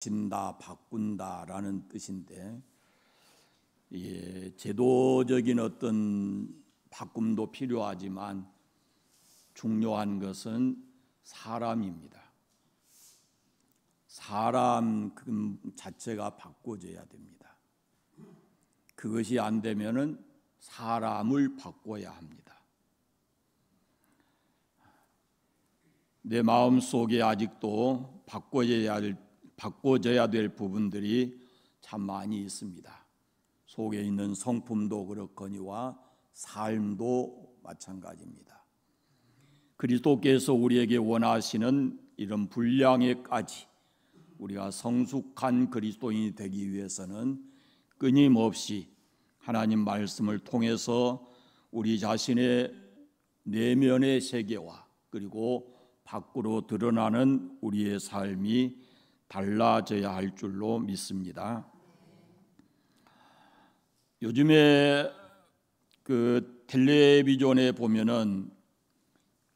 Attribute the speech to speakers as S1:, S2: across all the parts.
S1: 신다, 바꾼다라는 뜻인데, 제도적인 어떤 바꿈도 필요하지만 중요한 것은 사람입니다. 사람 자체가 바꿔져야 됩니다. 그것이 안 되면은 사람을 바꿔야 합니다. 내 마음 속에 아직도 바꿔져야 될 부분들이 참 많이 있습니다. 속에 있는 성품도 그렇거니와 삶도 마찬가지입니다. 그리스도께서 우리에게 원하시는 이런 분량에까지 우리가 성숙한 그리스도인이 되기 위해서는 끊임없이 하나님 말씀을 통해서 우리 자신의 내면의 세계와 그리고 밖으로 드러나는 우리의 삶이 달라져야 할 줄로 믿습니다. 요즘에 그 텔레비전에 보면은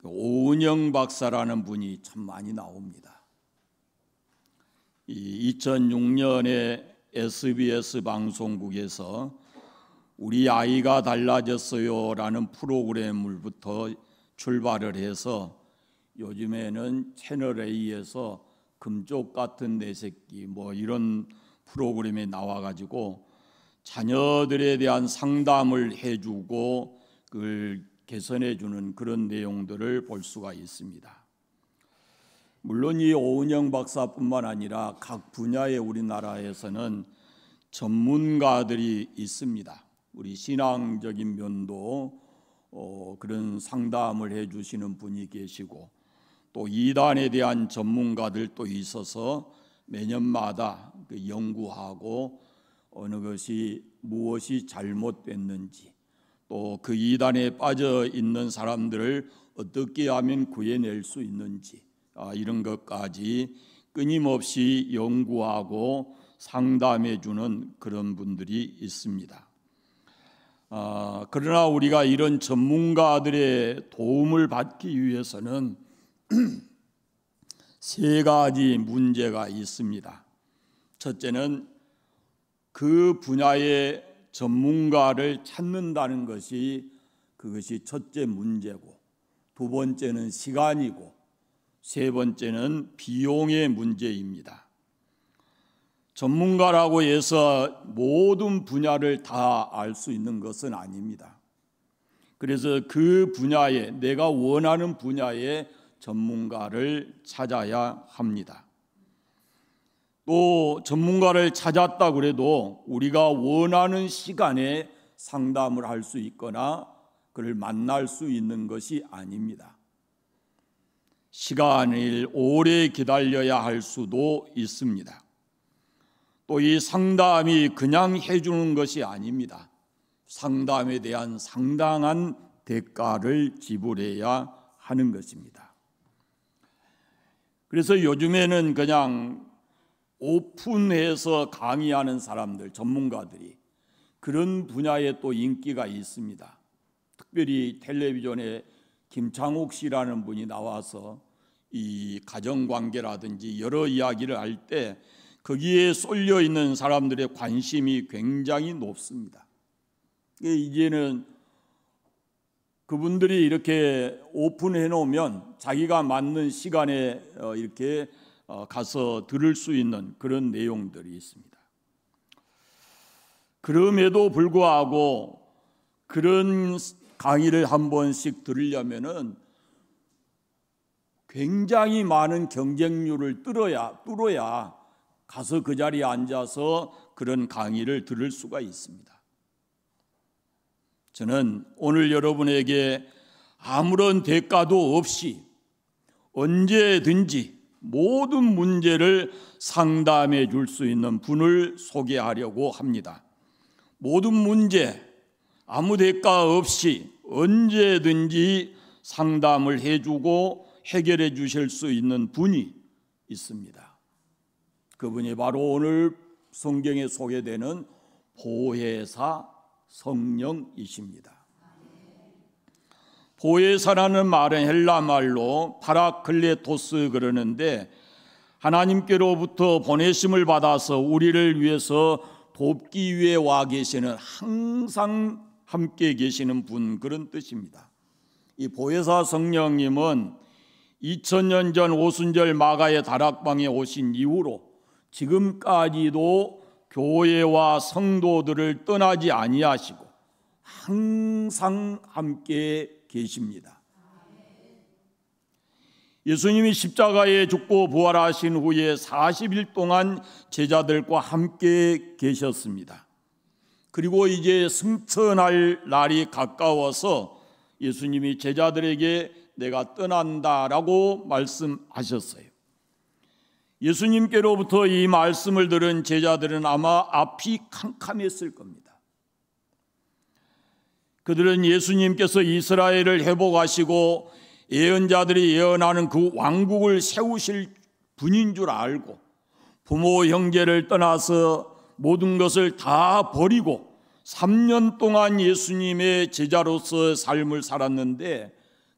S1: 오은영 박사라는 분이 참 많이 나옵니다. 2006년에 SBS 방송국에서 우리 아이가 달라졌어요라는 프로그램을부터 출발을 해서 요즘에는 채널 A에서 금쪽 같은 내 새끼 이런 프로그램에 나와가지고 자녀들에 대한 상담을 해주고 그걸 개선해주는 그런 내용들을 볼 수가 있습니다. 물론 이 오은영 박사뿐만 아니라 각 분야의 우리나라에서는 전문가들이 있습니다. 우리 신앙적인 면도 그런 상담을 해주시는 분이 계시고 또 이단에 대한 전문가들도 있어서 매년마다 연구하고 어느 것이 무엇이 잘못됐는지 또 그 이단에 빠져 있는 사람들을 어떻게 하면 구해낼 수 있는지 이런 것까지 끊임없이 연구하고 상담해 주는 그런 분들이 있습니다. 그러나 우리가 이런 전문가들의 도움을 받기 위해서는 세 가지 문제가 있습니다. 첫째는 그 분야의 전문가를 찾는다는 그것이 첫째 문제고, 두 번째는 시간이고, 세 번째는 비용의 문제입니다. 전문가라고 해서 모든 분야를 다 알 수 있는 것은 아닙니다. 그래서 그 분야에 내가 원하는 분야의 전문가를 찾아야 합니다. 또 전문가를 찾았다 그래도 우리가 원하는 시간에 상담을 할 수 있거나 그를 만날 수 있는 것이 아닙니다. 시간을 오래 기다려야 할 수도 있습니다. 또 이 상담이 그냥 해주는 것이 아닙니다. 상담에 대한 상당한 대가를 지불해야 하는 것입니다. 그래서 요즘에는 그냥 오픈해서 강의하는 사람들, 전문가들이 그런 분야에 또 인기가 있습니다. 특별히 텔레비전에 김창욱 씨라는 분이 나와서 이 가정관계라든지 여러 이야기를 할 때 거기에 쏠려 있는 사람들의 관심이 굉장히 높습니다. 이제는 그분들이 이렇게 오픈해 놓으면 자기가 맞는 시간에 이렇게 가서 들을 수 있는 그런 내용들이 있습니다. 그럼에도 불구하고 그런 강의를 한 번씩 들으려면은 굉장히 많은 경쟁률을 뚫어야 가서 그 자리에 앉아서 그런 강의를 들을 수가 있습니다. 저는 오늘 여러분에게 아무런 대가도 없이 언제든지 모든 문제를 상담해 줄 수 있는 분을 소개하려고 합니다. 모든 문제 아무 대가 없이 언제든지 상담을 해주고 해결해 주실 수 있는 분이 있습니다. 그분이 바로 오늘 성경에 소개되는 보혜사 성령이십니다. 보혜사라는 말은 헬라 말로 파라클레토스 그러는데 하나님께로부터 보내심을 받아서 우리를 위해서 돕기 위해 와 계시는, 항상 함께 계시는 분, 그런 뜻입니다. 이 보혜사 성령님은 2000년 전 오순절 마가의 다락방에 오신 이후로 지금까지도 교회와 성도들을 떠나지 아니하시고 항상 함께 계십니다. 예수님이 십자가에 죽고 부활하신 후에 40일 동안 제자들과 함께 계셨습니다. 그리고 이제 승천할 날이 가까워서 예수님이 제자들에게 내가 떠난다라고 말씀하셨어요. 예수님께로부터 이 말씀을 들은 제자들은 아마 앞이 캄캄했을 겁니다. 그들은 예수님께서 이스라엘을 회복하시고 예언자들이 예언하는 그 왕국을 세우실 분인 줄 알고 부모 형제를 떠나서 모든 것을 다 버리고 3년 동안 예수님의 제자로서 삶을 살았는데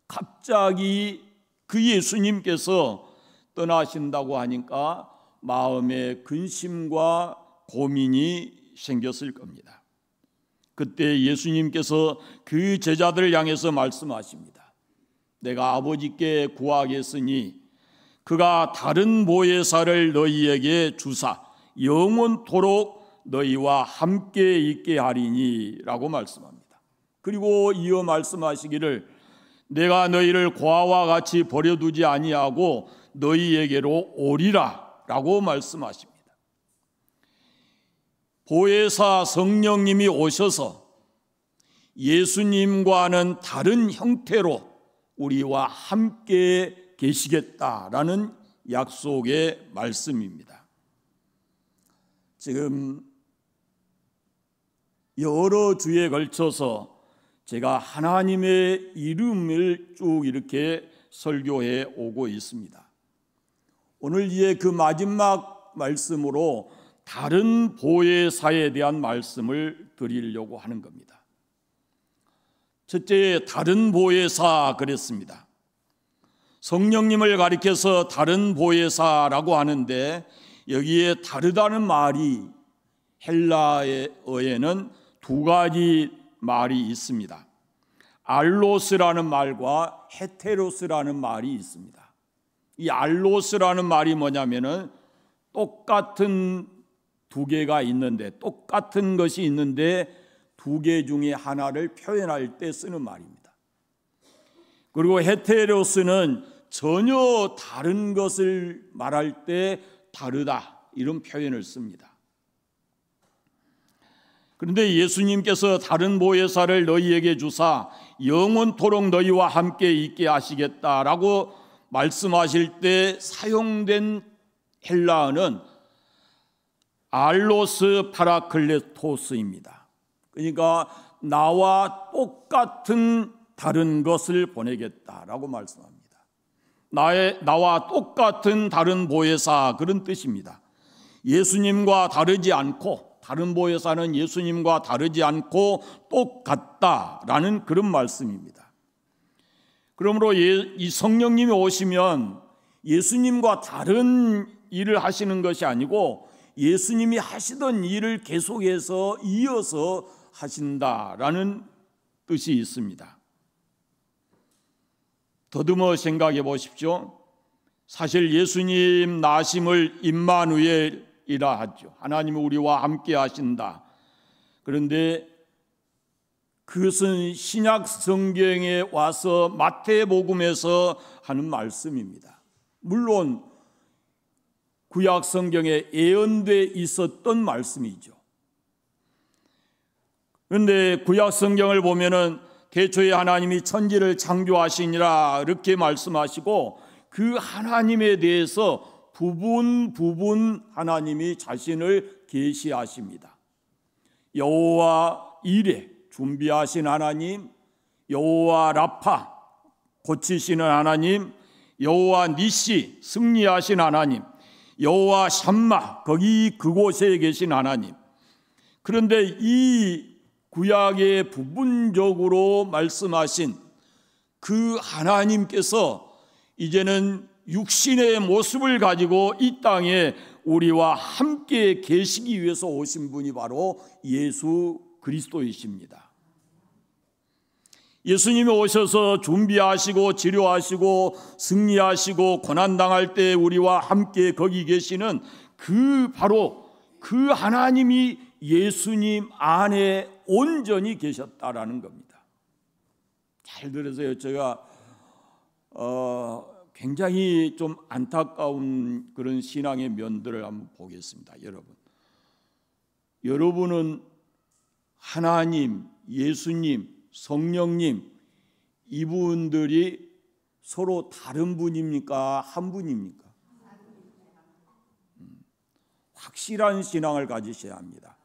S1: 갑자기 그 예수님께서 떠나신다고 하니까 마음에 근심과 고민이 생겼을 겁니다. 그때 예수님께서 그 제자들을 향해서 말씀하십니다. 내가 아버지께 구하겠으니 그가 다른 보혜사를 너희에게 주사 영원토록 너희와 함께 있게 하리니 라고 말씀합니다. 그리고 이어 말씀하시기를 내가 너희를 고아와 같이 버려두지 아니하고 너희에게로 오리라 라고 말씀하십니다. 보혜사 성령님이 오셔서 예수님과는 다른 형태로 우리와 함께 계시겠다라는 약속의 말씀입니다. 지금 여러 주에 걸쳐서 제가 하나님의 이름을 쭉 이렇게 설교해 오고 있습니다. 오늘 이제 그 마지막 말씀으로 다른 보혜사에 대한 말씀을 드리려고 하는 겁니다. 첫째, 다른 보혜사 그랬습니다. 성령님을 가리켜서 다른 보혜사라고 하는데 여기에 다르다는 말이 헬라어에는 두 가지 말이 있습니다. 알로스라는 말과 헤테로스라는 말이 있습니다. 이 알로스라는 말이 뭐냐면은 똑같은 두 개가 있는데, 똑같은 것이 있는데 두 개 중에 하나를 표현할 때 쓰는 말입니다. 그리고 헤테로스는 전혀 다른 것을 말할 때 다르다 이런 표현을 씁니다. 그런데 예수님께서 다른 보혜사를 너희에게 주사 영원토록 너희와 함께 있게 하시겠다라고 말씀하실 때 사용된 헬라어는 알로스 파라클레토스입니다. 그러니까 나와 똑같은 다른 것을 보내겠다라고 말씀합니다. 나와 똑같은 다른 보혜사, 그런 뜻입니다. 예수님과 다르지 않고, 다른 보혜사는 예수님과 다르지 않고 똑같다라는 그런 말씀입니다. 그러므로 이 성령님이 오시면 예수님과 다른 일을 하시는 것이 아니고 예수님이 하시던 일을 계속해서 이어서 하신다라는 뜻이 있습니다. 더듬어 생각해 보십시오. 사실 예수님 나심을 임마누엘이라 하죠. 하나님이 우리와 함께 하신다. 그런데 그것은 신약 성경에 와서 마태복음에서 하는 말씀입니다. 물론 구약 성경에 예언돼 있었던 말씀이죠. 그런데 구약 성경을 보면은 태초에 하나님이 천지를 창조하시니라 이렇게 말씀하시고 그 하나님에 대해서 부분 하나님이 자신을 계시하십니다. 여호와 이레 준비하신 하나님, 여호와 라파 고치시는 하나님, 여호와 니시 승리하신 하나님, 여호와 샴마 거기 그곳에 계신 하나님. 그런데 이 구약에 부분적으로 말씀하신 그 하나님께서 이제는 육신의 모습을 가지고 이 땅에 우리와 함께 계시기 위해서 오신 분이 바로 예수 그리스도이십니다. 예수님이 오셔서 준비하시고 치료하시고 승리하시고 고난당할 때 우리와 함께 거기 계시는 바로 그 하나님이 예수님 안에 온전히 계셨다라는 겁니다. 잘 들으세요. 제가 굉장히 좀 안타까운 그런 신앙의 면들을 한번 보겠습니다. 여러분은 하나님, 예수님, 성령님 이분들이 서로 다른 분입니까? 한 분입니까? 확실한 신앙을 가지셔야 합니다.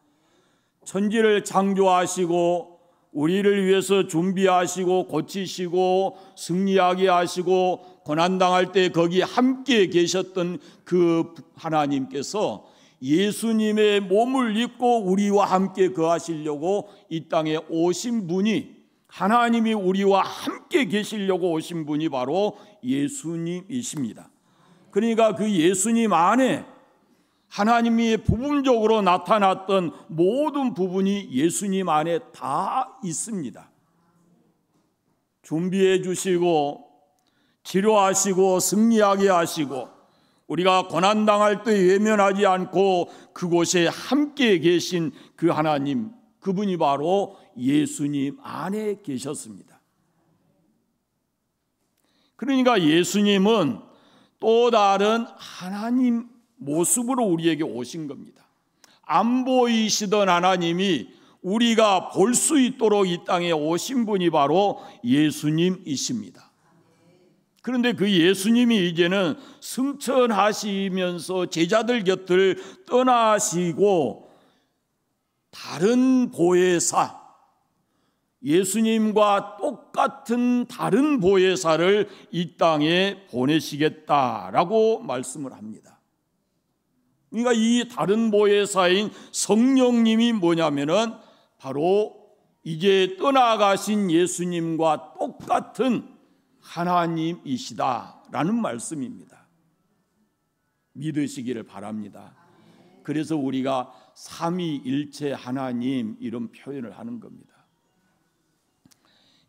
S1: 천지를 창조하시고 우리를 위해서 준비하시고 고치시고 승리하게 하시고 고난당할 때 거기 함께 계셨던 그 하나님께서 예수님의 몸을 입고 우리와 함께 거하시려고 이 땅에 오신 분이, 하나님이 우리와 함께 계시려고 오신 분이 바로 예수님이십니다. 그러니까 그 예수님 안에 하나님이 부분적으로 나타났던 모든 부분이 예수님 안에 다 있습니다. 준비해 주시고 치료하시고 승리하게 하시고 우리가 고난당할 때 외면하지 않고 그곳에 함께 계신 그 하나님, 그분이 바로 예수님 안에 계셨습니다. 그러니까 예수님은 또 다른 하나님 모습으로 우리에게 오신 겁니다. 안 보이시던 하나님이 우리가 볼 수 있도록 이 땅에 오신 분이 바로 예수님이십니다. 그런데 그 예수님이 이제는 승천하시면서 제자들 곁을 떠나시고 다른 보혜사, 예수님과 똑같은 다른 보혜사를 이 땅에 보내시겠다라고 말씀을 합니다. 그러니까 이 다른 보혜사인 성령님이 뭐냐면은 바로 이제 떠나가신 예수님과 똑같은 하나님이시다라는 말씀입니다. 믿으시기를 바랍니다. 그래서 우리가 삼위일체 하나님 이런 표현을 하는 겁니다.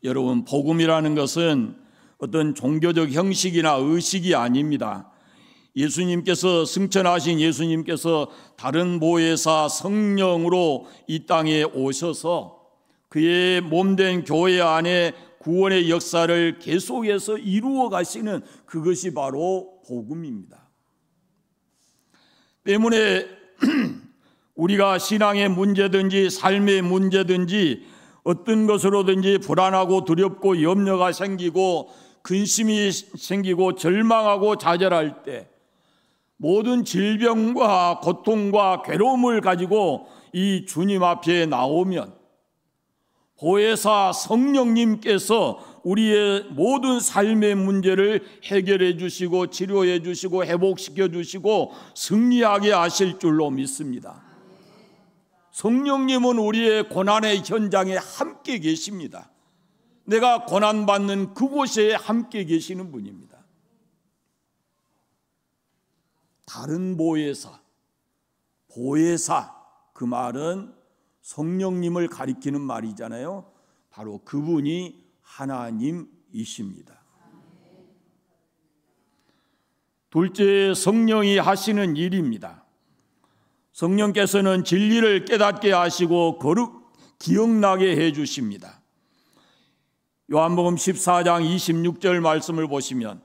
S1: 여러분, 복음이라는 것은 어떤 종교적 형식이나 의식이 아닙니다. 예수님께서 승천하신 예수님께서 다른 보혜사 성령으로 이 땅에 오셔서 그의 몸된 교회 안에 구원의 역사를 계속해서 이루어 가시는 그것이 바로 복음입니다. 때문에 우리가 신앙의 문제든지 삶의 문제든지 어떤 것으로든지 불안하고 두렵고 염려가 생기고 근심이 생기고 절망하고 좌절할 때 모든 질병과 고통과 괴로움을 가지고 이 주님 앞에 나오면 보혜사 성령님께서 우리의 모든 삶의 문제를 해결해 주시고 치료해 주시고 회복시켜 주시고 승리하게 하실 줄로 믿습니다. 성령님은 우리의 고난의 현장에 함께 계십니다. 내가 고난받는 그곳에 함께 계시는 분입니다. 다른 보혜사, 그 말은 성령님을 가리키는 말이잖아요. 바로 그분이 하나님이십니다. 둘째, 성령이 하시는 일입니다. 성령께서는 진리를 깨닫게 하시고 기억나게 해 주십니다. 요한복음 14장 26절 말씀을 보시면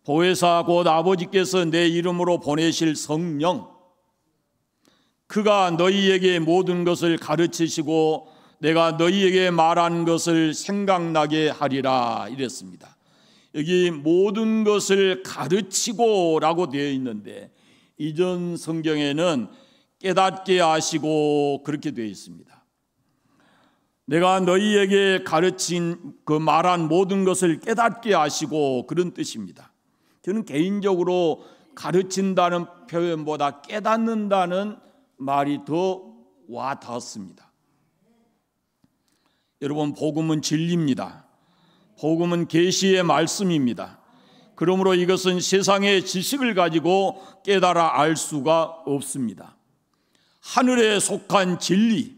S1: 보혜사 곧 아버지께서 내 이름으로 보내실 성령, 그가 너희에게 모든 것을 가르치시고 내가 너희에게 말한 것을 생각나게 하리라 이랬습니다. 여기 모든 것을 가르치고 라고 되어 있는데 이전 성경에는 깨닫게 하시고 그렇게 되어 있습니다. 내가 너희에게 가르친 그 말한 모든 것을 깨닫게 하시고 그런 뜻입니다. 저는 개인적으로 가르친다는 표현보다 깨닫는다는 말이 더 와닿습니다. 여러분, 복음은 진리입니다. 복음은 계시의 말씀입니다. 그러므로 이것은 세상의 지식을 가지고 깨달아 알 수가 없습니다. 하늘에 속한 진리,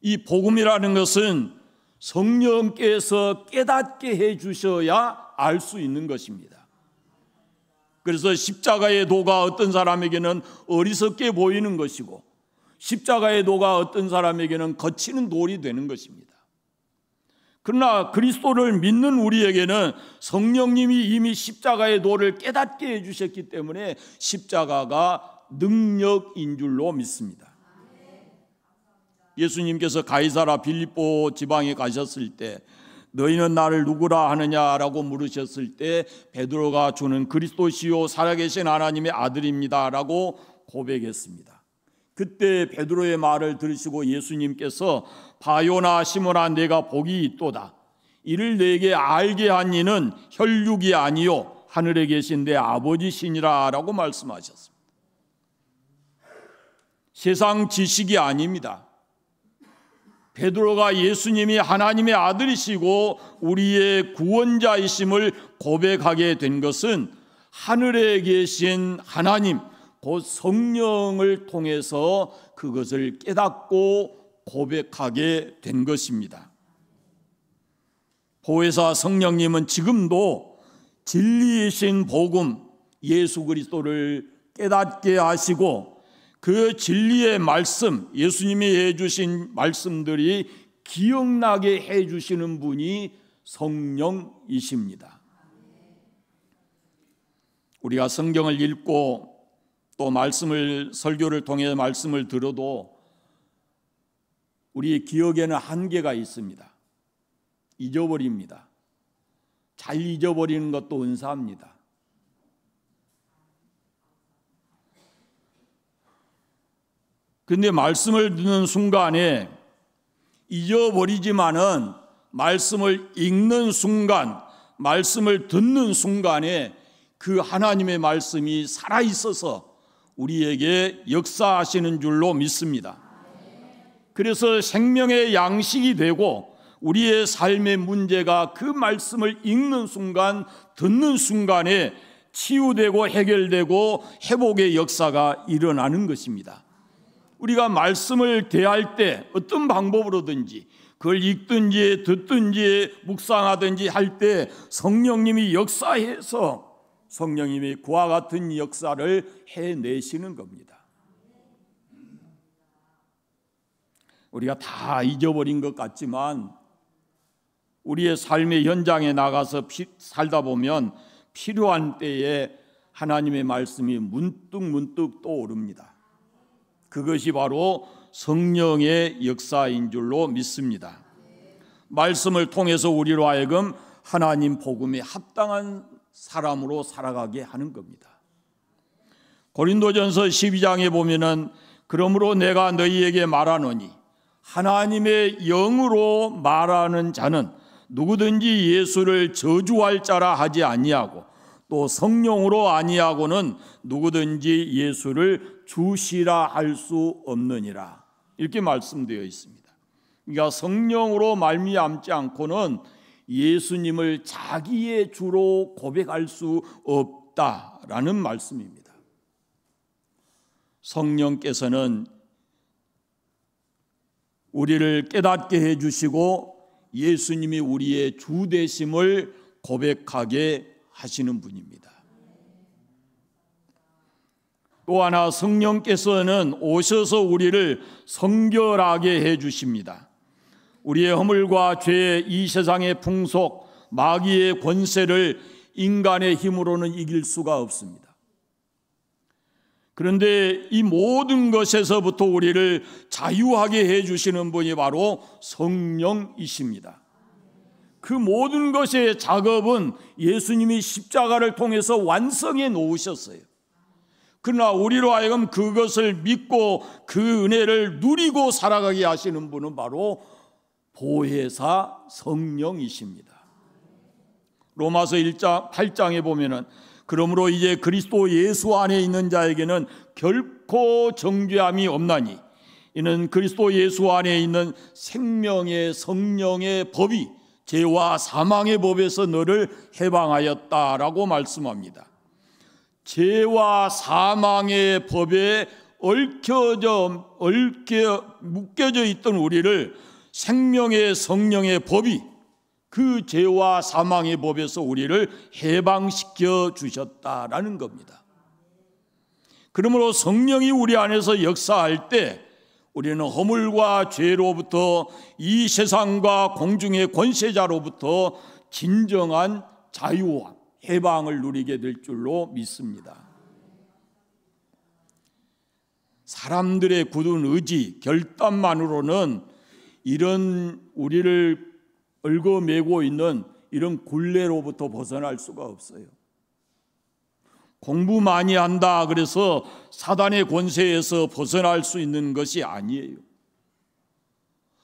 S1: 이 복음이라는 것은 성령께서 깨닫게 해 주셔야 알 수 있는 것입니다. 그래서 십자가의 도가 어떤 사람에게는 어리석게 보이는 것이고, 십자가의 도가 어떤 사람에게는 거치는 돌이 되는 것입니다. 그러나 그리스도를 믿는 우리에게는 성령님이 이미 십자가의 도를 깨닫게 해주셨기 때문에 십자가가 능력인 줄로 믿습니다. 예수님께서 가이사라 빌립보 지방에 가셨을 때 너희는 나를 누구라 하느냐라고 물으셨을 때 베드로가 주는 그리스도시요 살아계신 하나님의 아들입니다라고 고백했습니다. 그때 베드로의 말을 들으시고 예수님께서 바요나 시몬아 내가 복이 있도다. 이를 내게 알게 한 이는 혈육이 아니요 하늘에 계신 내 아버지시니라 라고 말씀하셨습니다. 세상 지식이 아닙니다. 베드로가 예수님이 하나님의 아들이시고 우리의 구원자이심을 고백하게 된 것은 하늘에 계신 하나님 곧 성령을 통해서 그것을 깨닫고 고백하게 된 것입니다. 보혜사 성령님은 지금도 진리이신 복음 예수 그리스도를 깨닫게 하시고 그 진리의 말씀, 예수님이 해주신 말씀들이 기억나게 해주시는 분이 성령이십니다. 우리가 성경을 읽고 또 설교를 통해 말씀을 들어도 우리의 기억에는 한계가 있습니다. 잊어버립니다. 잘 잊어버리는 것도 은사입니다. 그런데 말씀을 듣는 순간에 잊어버리지만은 말씀을 읽는 순간, 말씀을 듣는 순간에 그 하나님의 말씀이 살아있어서 우리에게 역사하시는 줄로 믿습니다. 그래서 생명의 양식이 되고 우리의 삶의 문제가 그 말씀을 읽는 순간, 듣는 순간에 치유되고 해결되고 회복의 역사가 일어나는 것입니다. 우리가 말씀을 대할 때 어떤 방법으로든지 그걸 읽든지 듣든지 묵상하든지 할 때 성령님이 역사해서 성령님이 그와 같은 역사를 해내시는 겁니다. 우리가 다 잊어버린 것 같지만 우리의 삶의 현장에 나가서 살다 보면 필요한 때에 하나님의 말씀이 문득 떠오릅니다. 그것이 바로 성령의 역사인 줄로 믿습니다. 말씀을 통해서 우리로 하여금 하나님 복음에 합당한 사람으로 살아가게 하는 겁니다. 고린도전서 12장에 보면은 그러므로 내가 너희에게 말하노니 하나님의 영으로 말하는 자는 누구든지 예수를 저주할 자라 하지 아니하고 또 성령으로 아니하고는 누구든지 예수를 주시라 할 수 없느니라 이렇게 말씀되어 있습니다. 그러니까 성령으로 말미암지 않고는 예수님을 자기의 주로 고백할 수 없다라는 말씀입니다. 성령께서는 우리를 깨닫게 해주시고 예수님이 우리의 주 되심을 고백하게 하시는 분입니다. 또 하나 성령께서는 오셔서 우리를 성결하게 해주십니다. 우리의 허물과 죄, 이 세상의 풍속, 마귀의 권세를 인간의 힘으로는 이길 수가 없습니다. 그런데 이 모든 것에서부터 우리를 자유하게 해주시는 분이 바로 성령이십니다. 그 모든 것의 작업은 예수님이 십자가를 통해서 완성해 놓으셨어요. 그러나 우리로 하여금 그것을 믿고 그 은혜를 누리고 살아가게 하시는 분은 바로 보혜사 성령이십니다. 로마서 1장 8장에 보면은 그러므로 이제 그리스도 예수 안에 있는 자에게는 결코 정죄함이 없나니 이는 그리스도 예수 안에 있는 생명의 성령의 법이 죄와 사망의 법에서 너를 해방하였다라고 말씀합니다. 죄와 사망의 법에 묶여져 있던 우리를 생명의 성령의 법이 그 죄와 사망의 법에서 우리를 해방시켜 주셨다라는 겁니다. 그러므로 성령이 우리 안에서 역사할 때 우리는 허물과 죄로부터, 이 세상과 공중의 권세자로부터 진정한 자유와 해방을 누리게 될 줄로 믿습니다. 사람들의 굳은 의지, 결단만으로는 이런 우리를 얽어매고 있는 이런 굴레로부터 벗어날 수가 없어요. 공부 많이 한다 그래서 사단의 권세에서 벗어날 수 있는 것이 아니에요.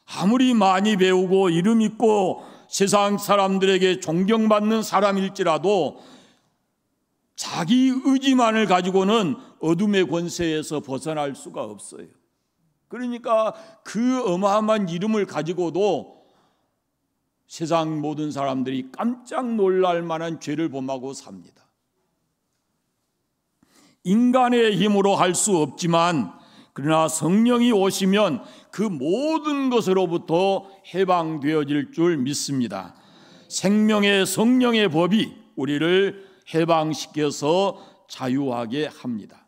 S1: 아무리 많이 배우고 이름 있고 세상 사람들에게 존경받는 사람일지라도 자기 의지만을 가지고는 어둠의 권세에서 벗어날 수가 없어요. 그러니까 그 어마어마한 이름을 가지고도 세상 모든 사람들이 깜짝 놀랄 만한 죄를 범하고 삽니다. 인간의 힘으로 할 수 없지만 그러나 성령이 오시면 그 모든 것으로부터 해방되어질 줄 믿습니다. 생명의 성령의 법이 우리를 해방시켜서 자유하게 합니다.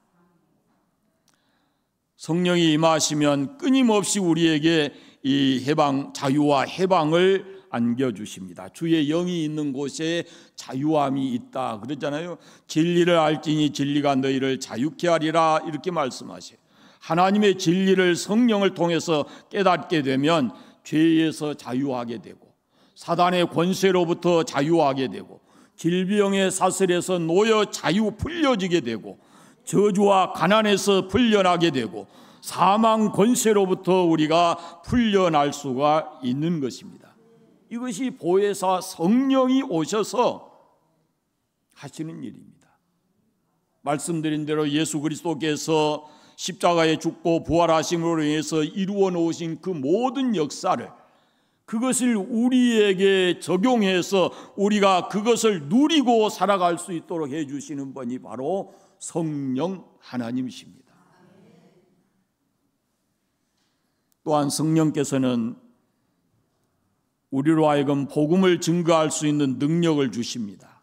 S1: 성령이 임하시면 끊임없이 우리에게 이 자유와 해방을 안겨주십니다. 주의 영이 있는 곳에 자유함이 있다 그러잖아요. 진리를 알지니 진리가 너희를 자유케 하리라 이렇게 말씀하세요. 하나님의 진리를 성령을 통해서 깨닫게 되면 죄에서 자유하게 되고, 사단의 권세로부터 자유하게 되고, 질병의 사슬에서 놓여 풀려지게 되고, 저주와 가난에서 풀려나게 되고, 사망 권세로부터 우리가 풀려날 수가 있는 것입니다. 이것이 보혜사 성령이 오셔서 하시는 일입니다. 말씀드린 대로 예수 그리스도께서 십자가에 죽고 부활하심으로 인해서 이루어 놓으신 그 모든 역사를, 그것을 우리에게 적용해서 우리가 그것을 누리고 살아갈 수 있도록 해주시는 분이 바로 성령 하나님이십니다. 또한 성령께서는 우리로 하여금 복음을 증거할 수 있는 능력을 주십니다.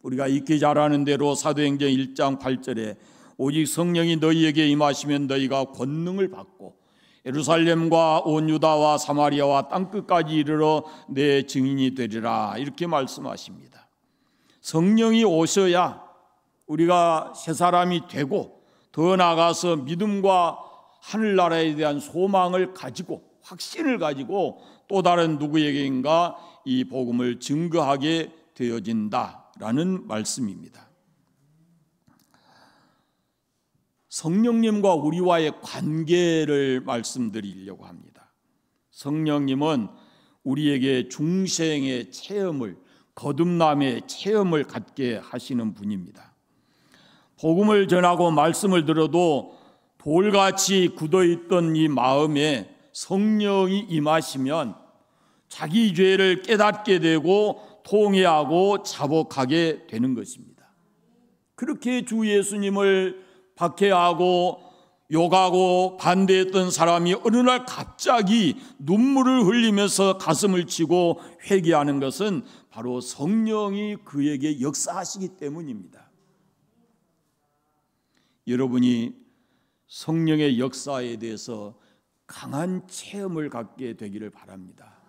S1: 우리가 익히 잘 아는 대로 사도행전 1장 8절에 오직 성령이 너희에게 임하시면 너희가 권능을 받고 예루살렘과 온 유다와 사마리아와 땅끝까지 이르러 내 증인이 되리라 이렇게 말씀하십니다. 성령이 오셔야 우리가 새 사람이 되고 더 나아가서 믿음과 하늘나라에 대한 소망을 가지고, 확신을 가지고 또 다른 누구에게인가 이 복음을 증거하게 되어진다라는 말씀입니다. 성령님과 우리와의 관계를 말씀드리려고 합니다. 성령님은 우리에게 중생의 체험을, 거듭남의 체험을 갖게 하시는 분입니다. 복음을 전하고 말씀을 들어도 돌같이 굳어있던 이 마음에 성령이 임하시면 자기 죄를 깨닫게 되고 통회하고 자복하게 되는 것입니다. 그렇게 주 예수님을 박해하고 욕하고 반대했던 사람이 어느 날 갑자기 눈물을 흘리면서 가슴을 치고 회개하는 것은 바로 성령이 그에게 역사하시기 때문입니다. 여러분이 성령의 역사에 대해서 강한 체험을 갖게 되기를 바랍니다.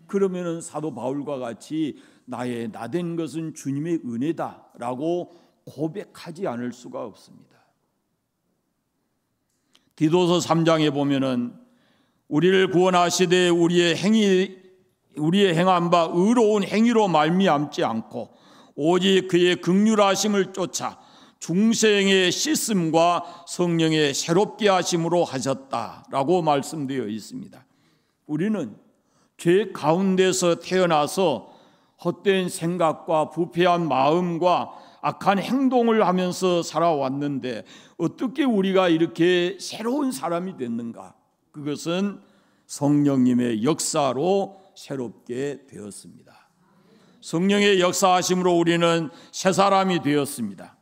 S1: 그러면은 사도 바울과 같이 나의 나된 것은 주님의 은혜다라고 고백하지 않을 수가 없습니다. 디도서 3장에 보면은 우리를 구원하시되 우리의 행한 바 의로운 행위로 말미암지 않고 오직 그의 긍휼하심을 쫓아 중생의 씻음과 성령의 새롭게 하심으로 하셨다라고 말씀되어 있습니다. 우리는 죄 가운데서 태어나서 헛된 생각과 부패한 마음과 악한 행동을 하면서 살아왔는데 어떻게 우리가 이렇게 새로운 사람이 됐는가? 그것은 성령님의 역사로 새롭게 되었습니다. 성령의 역사하심으로 우리는 새 사람이 되었습니다.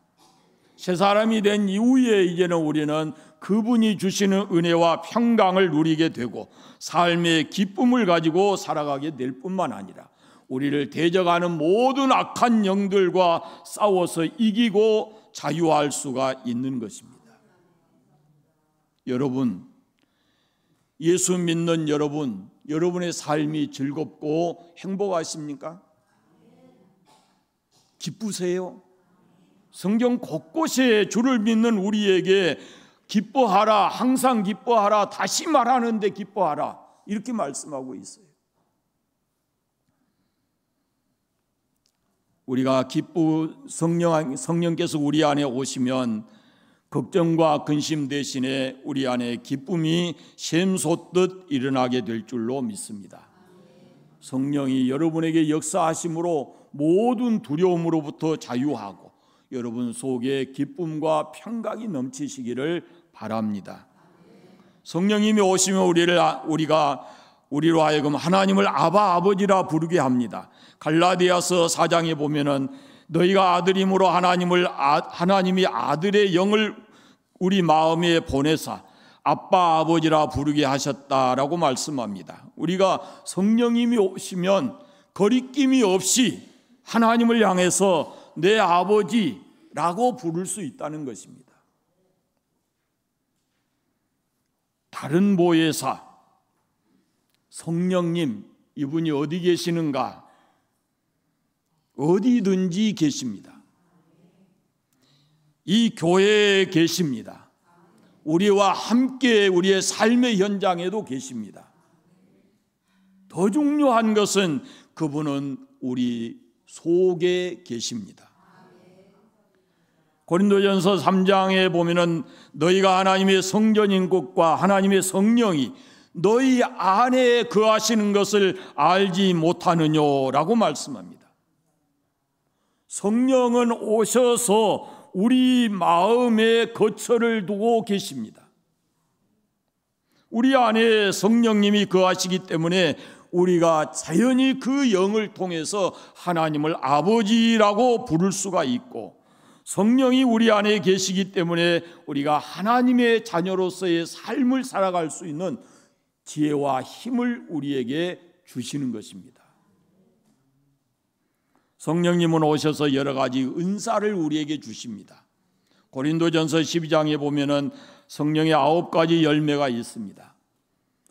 S1: 새 사람이 된 이후에 이제는 우리는 그분이 주시는 은혜와 평강을 누리게 되고 삶의 기쁨을 가지고 살아가게 될 뿐만 아니라 우리를 대적하는 모든 악한 영들과 싸워서 이기고 자유할 수가 있는 것입니다. 여러분, 예수 믿는 여러분, 여러분의 삶이 즐겁고 행복하십니까? 기쁘세요? 성경 곳곳에 주를 믿는 우리에게 기뻐하라, 항상 기뻐하라, 다시 말하는데 기뻐하라 이렇게 말씀하고 있어요. 우리가 성령께서 우리 안에 오시면 걱정과 근심 대신에 우리 안에 기쁨이 샘솟듯 일어나게 될 줄로 믿습니다. 성령이 여러분에게 역사하심으로 모든 두려움으로부터 자유하고 여러분 속에 기쁨과 평강이 넘치시기를 바랍니다. 성령님이 오시면 우리로 하여금 하나님을 아바 아버지라 부르게 합니다. 갈라디아서 4장에 보면은 너희가 아들임으로 하나님이 아들의 영을 우리 마음에 보내사 아빠 아버지라 부르게 하셨다라고 말씀합니다. 우리가 성령님이 오시면 거리낌이 없이 하나님을 향해서 내 아버지라고 부를 수 있다는 것입니다. 다른 보혜사 성령님 이분이 어디 계시는가? 어디든지 계십니다. 이 교회에 계십니다. 우리와 함께 우리의 삶의 현장에도 계십니다. 더 중요한 것은 그분은 우리 속에 계십니다. 고린도전서 3장에 보면은 너희가 하나님의 성전인 것과 하나님의 성령이 너희 안에 거하시는 것을 알지 못하느냐라고 말씀합니다. 성령은 오셔서 우리 마음에 거처를 두고 계십니다. 우리 안에 성령님이 거하시기 때문에 우리가 자연히 그 영을 통해서 하나님을 아버지라고 부를 수가 있고 성령이 우리 안에 계시기 때문에 우리가 하나님의 자녀로서의 삶을 살아갈 수 있는 지혜와 힘을 우리에게 주시는 것입니다. 성령님은 오셔서 여러 가지 은사를 우리에게 주십니다. 고린도전서 12장에 보면은 성령의 9가지 열매가 있습니다.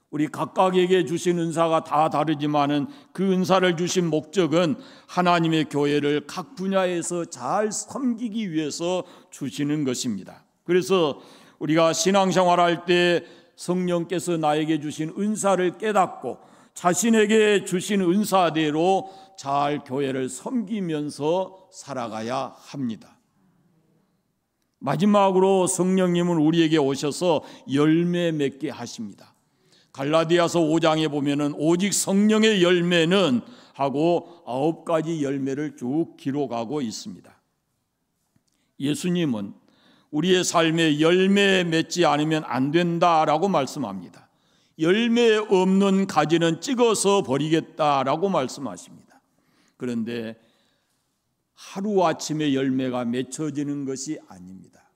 S1: 우리 각각에게 주신 은사가 다 다르지만은 그 은사를 주신 목적은 하나님의 교회를 각 분야에서 잘 섬기기 위해서 주시는 것입니다. 그래서 우리가 신앙생활할 때 성령께서 나에게 주신 은사를 깨닫고 자신에게 주신 은사대로 잘 교회를 섬기면서 살아가야 합니다. 마지막으로 성령님은 우리에게 오셔서 열매 맺게 하십니다. 갈라디아서 5장에 보면은 오직 성령의 열매는 하고 9가지 열매를 쭉 기록하고 있습니다. 예수님은 우리의 삶에 열매 맺지 않으면 안 된다라고 말씀합니다. 열매 없는 가지는 찍어서 버리겠다라고 말씀하십니다. 그런데 하루아침에 열매가 맺혀지는 것이 아닙니다.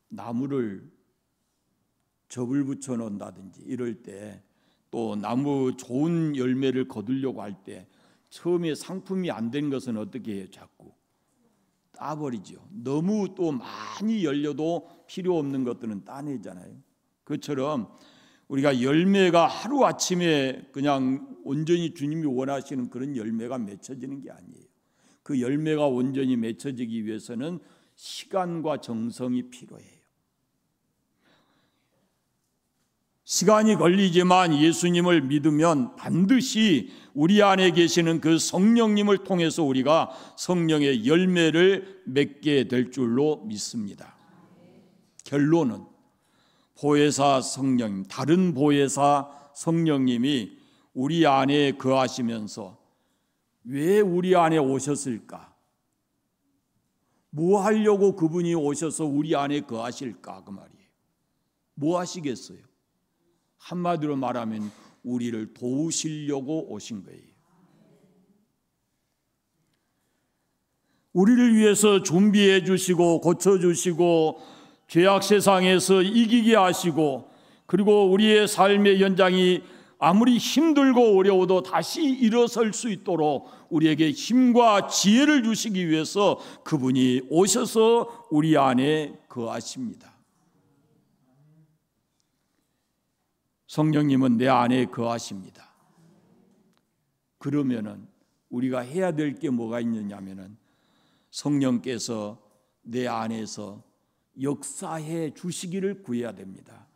S1: 나무를 접을 붙여 놓는다든지 이럴 때 또 나무 좋은 열매를 거두려고 할 때 처음에 상품이 안 된 것은 어떻게 해요? 자꾸 따버리죠. 너무 또 많이 열려도 필요 없는 것들은 따내잖아요. 그처럼 우리가 열매가 하루아침에 그냥 온전히 주님이 원하시는 그런 열매가 맺혀지는 게 아니에요. 그 열매가 온전히 맺혀지기 위해서는 시간과 정성이 필요해요. 시간이 걸리지만 예수님을 믿으면 반드시 우리 안에 계시는 그 성령님을 통해서 우리가 성령의 열매를 맺게 될 줄로 믿습니다. 결론은 보혜사 성령님, 다른 보혜사 성령님이 우리 안에 거하시면서 왜 우리 안에 오셨을까? 뭐 하려고 그분이 오셔서 우리 안에 거하실까? 그 말이에요. 뭐 하시겠어요? 한마디로 말하면 우리를 도우시려고 오신 거예요. 우리를 위해서 준비해 주시고 고쳐 주시고 죄악 세상에서 이기게 하시고, 그리고 우리의 삶의 현장이 아무리 힘들고 어려워도 다시 일어설 수 있도록 우리에게 힘과 지혜를 주시기 위해서 그분이 오셔서 우리 안에 거하십니다. 성령님은 내 안에 거하십니다. 그러면은 우리가 해야 될 게 뭐가 있느냐면은 성령께서 내 안에서 역사해 주시기를 구해야 됩니다.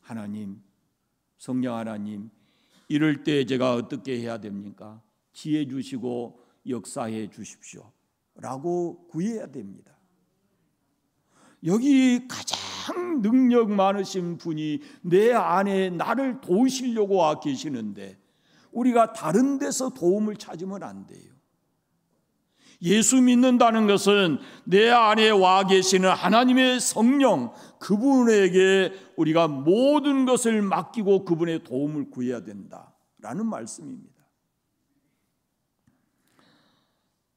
S1: 하나님, 성령 하나님, 이럴 때 제가 어떻게 해야 됩니까? 지혜 주시고 역사해 주십시오 라고 구해야 됩니다. 여기 가장 능력 많으신 분이 내 안에 나를 도우시려고 와 계시는데 우리가 다른 데서 도움을 찾으면 안 돼요. 예수 믿는다는 것은 내 안에 와 계시는 하나님의 성령, 그분에게 우리가 모든 것을 맡기고 그분의 도움을 구해야 된다라는 말씀입니다.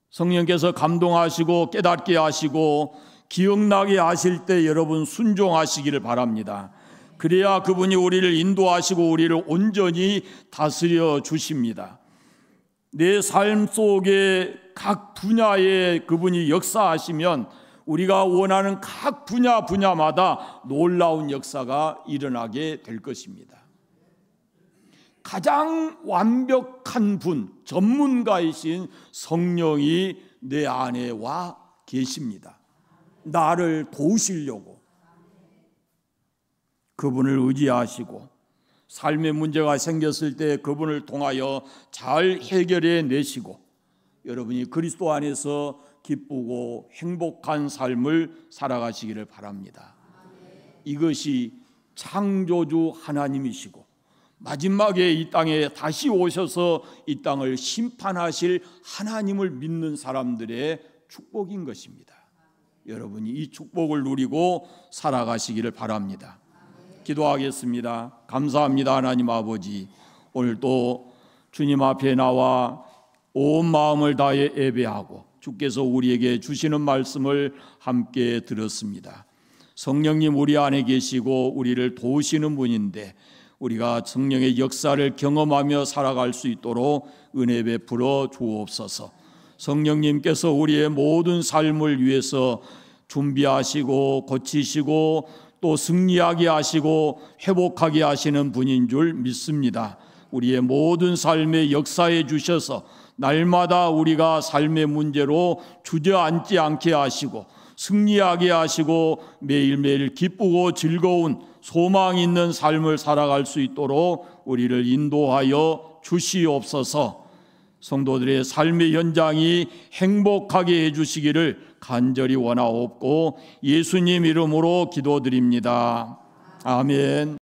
S1: 성령께서 감동하시고 깨닫게 하시고 기억나게 하실 때 여러분 순종하시기를 바랍니다. 그래야 그분이 우리를 인도하시고 우리를 온전히 다스려 주십니다. 내 삶 속에 각 분야에 그분이 역사하시면 우리가 원하는 각 분야마다 놀라운 역사가 일어나게 될 것입니다. 가장 완벽한 분, 전문가이신 성령이 내 안에 와 계십니다. 나를 도우시려고. 그분을 의지하시고 삶의 문제가 생겼을 때 그분을 통하여 잘 해결해 내시고 여러분이 그리스도 안에서 기쁘고 행복한 삶을 살아가시기를 바랍니다. 이것이 창조주 하나님이시고 마지막에 이 땅에 다시 오셔서 이 땅을 심판하실 하나님을 믿는 사람들의 축복인 것입니다. 여러분이 이 축복을 누리고 살아가시기를 바랍니다. 기도하겠습니다. 감사합니다. 하나님 아버지, 오늘 또 주님 앞에 나와 온 마음을 다해 예배하고 주께서 우리에게 주시는 말씀을 함께 들었습니다. 성령님 우리 안에 계시고 우리를 도우시는 분인데 우리가 성령의 역사를 경험하며 살아갈 수 있도록 은혜 베풀어 주옵소서. 성령님께서 우리의 모든 삶을 위해서 준비하시고 고치시고 또 승리하게 하시고 회복하게 하시는 분인 줄 믿습니다. 우리의 모든 삶에 역사해 주셔서 날마다 우리가 삶의 문제로 주저앉지 않게 하시고 승리하게 하시고 매일매일 기쁘고 즐거운 소망 있는 삶을 살아갈 수 있도록 우리를 인도하여 주시옵소서. 성도들의 삶의 현장이 행복하게 해주시기를 간절히 원하옵고 예수님 이름으로 기도드립니다. 아멘.